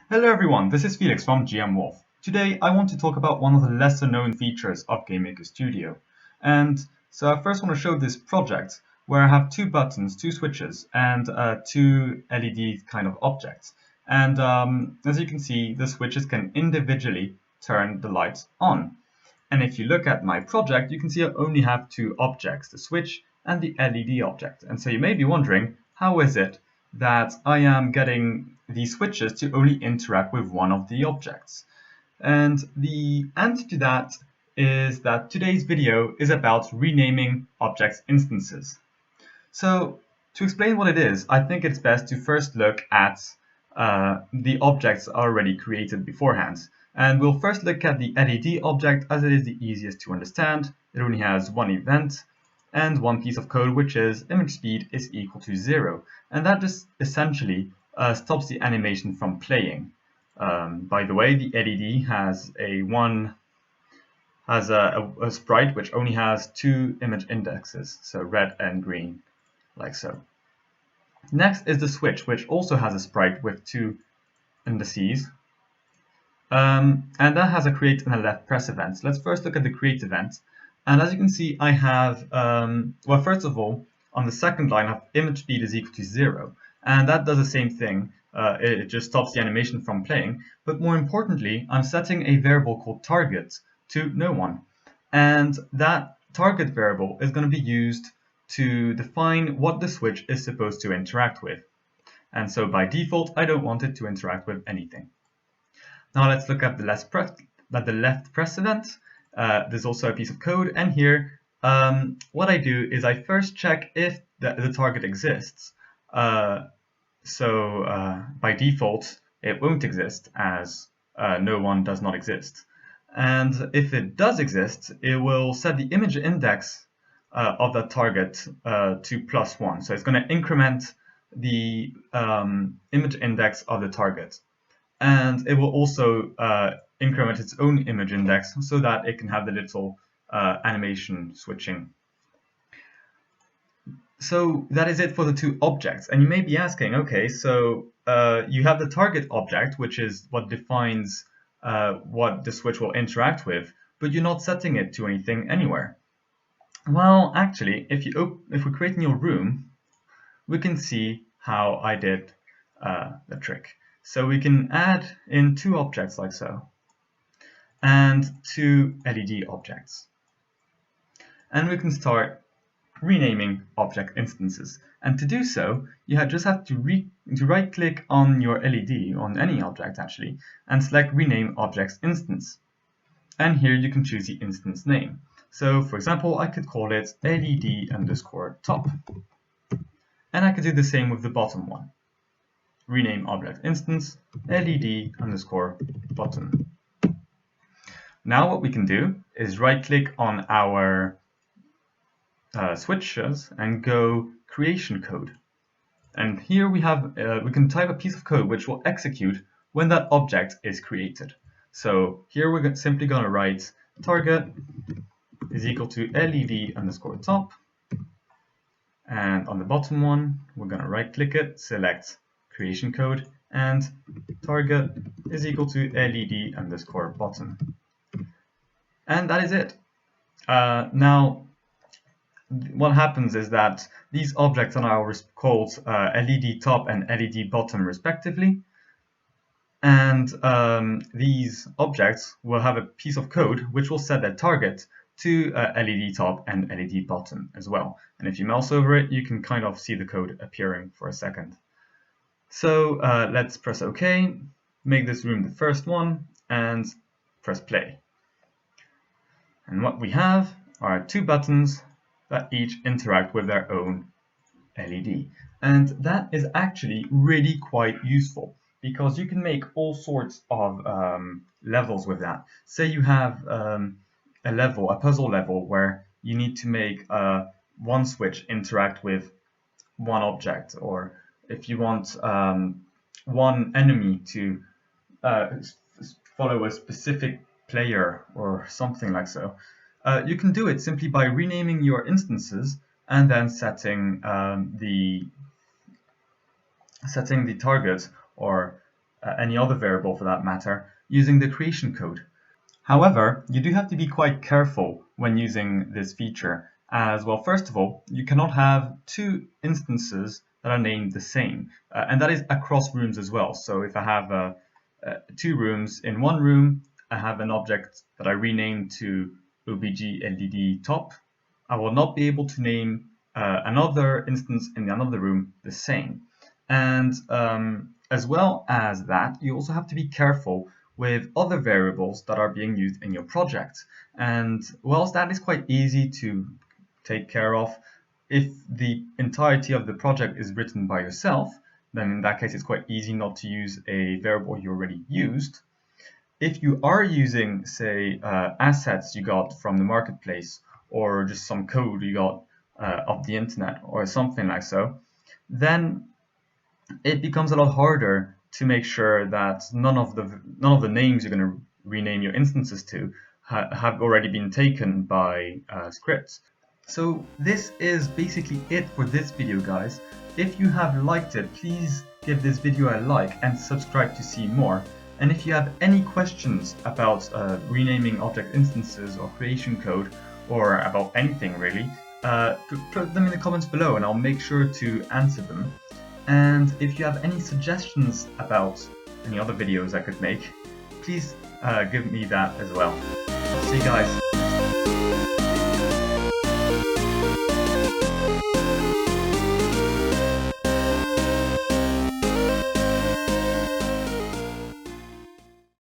Hello everyone, this is Felix from GMWolf. Today I want to talk about one of the lesser known features of Game Maker Studio. And so I first want to show this project where I have two buttons, two switches, and two LED kind of objects. And as you can see, the switches can individually turn the lights on. And if you look at my project, you can see I only have two objects, the switch and the LED object. And so you may be wondering, how is it that I am getting these switches to only interact with one of the objects? And the answer to that is that today's video is about renaming objects instances. So to explain what it is, I think it's best to first look at the objects already created beforehand. And we'll first look at the LED object as it is the easiest to understand. It only has one event and one piece of code, which is image speed is equal to 0. And that just essentially stops the animation from playing. By the way, the LED has a sprite which only has two image indexes, so red and green, like so. Next is the switch, which also has a sprite with two indices, and that has a create and a left press event. So let's first look at the create event. And as you can see, I have, well, first of all, on the second line, I have image speed is equal to 0. And that does the same thing. It just stops the animation from playing. But more importantly, I'm setting a variable called target to no one. And that target variable is going to be used to define what the switch is supposed to interact with. And so by default, I don't want it to interact with anything. Now let's look at the left press event. There's also a piece of code, and here what I do is I first check if the target exists. By default, it won't exist as no one does not exist. And if it does exist, it will set the image index of that target to +1. So it's going to increment the image index of the target. And it will also increment its own image index so that it can have the little animation switching. So that is it for the two objects. And you may be asking, okay, so you have the target object, which is what defines what the switch will interact with, but you're not setting it to anything anywhere. Well, actually, if we create a new room, we can see how I did the trick. So we can add in two objects like so, and two LED objects. And we can start renaming object instances. And to do so, you just have to right-click on your LED, on any object actually, and select Rename Objects Instance. And here you can choose the instance name. So for example, I could call it LED_top. And I could do the same with the bottom one. Rename object instance LED_bottom. Now what we can do is right-click on our switches and go creation code. And here we have we can type a piece of code which will execute when that object is created. So here we're simply going to write target is equal to LED_top. And on the bottom one, we're going to right-click it, select creation code, and target is equal to LED_bottom. And that is it. Now, what happens is that these objects are now called LED top and LED bottom respectively. And these objects will have a piece of code which will set their target to LED top and LED bottom as well. And if you mouse over it, you can kind of see the code appearing for a second. So let's press OK, make this room the first one, and press play. And what we have are two buttons that each interact with their own LED. And that is actually really quite useful because you can make all sorts of levels with that. Say you have a puzzle level where you need to make one switch interact with one object, or if you want one enemy to follow a specific player or something like so, you can do it simply by renaming your instances and then setting the target or any other variable for that matter, using the creation code. However, you do have to be quite careful when using this feature, as well, first of all, you cannot have two instances that are named the same, and that is across rooms as well. So if I have two rooms, in one room I have an object that I renamed to obj LDD top, I will not be able to name another instance in another room the same. And as well as that, you also have to be careful with other variables that are being used in your project. And whilst that is quite easy to take care of, if the entirety of the project is written by yourself, then in that case it's quite easy not to use a variable you already used. If you are using, say, assets you got from the marketplace, or just some code you got off the internet or something like so, then it becomes a lot harder to make sure that none of the names you're going to rename your instances to have already been taken by scripts. So this is basically it for this video, guys. If you have liked it, please give this video a like and subscribe to see more. And if you have any questions about renaming object instances or creation code, or about anything really, put them in the comments below and I'll make sure to answer them. And if you have any suggestions about any other videos I could make, please give me that as well. See you guys.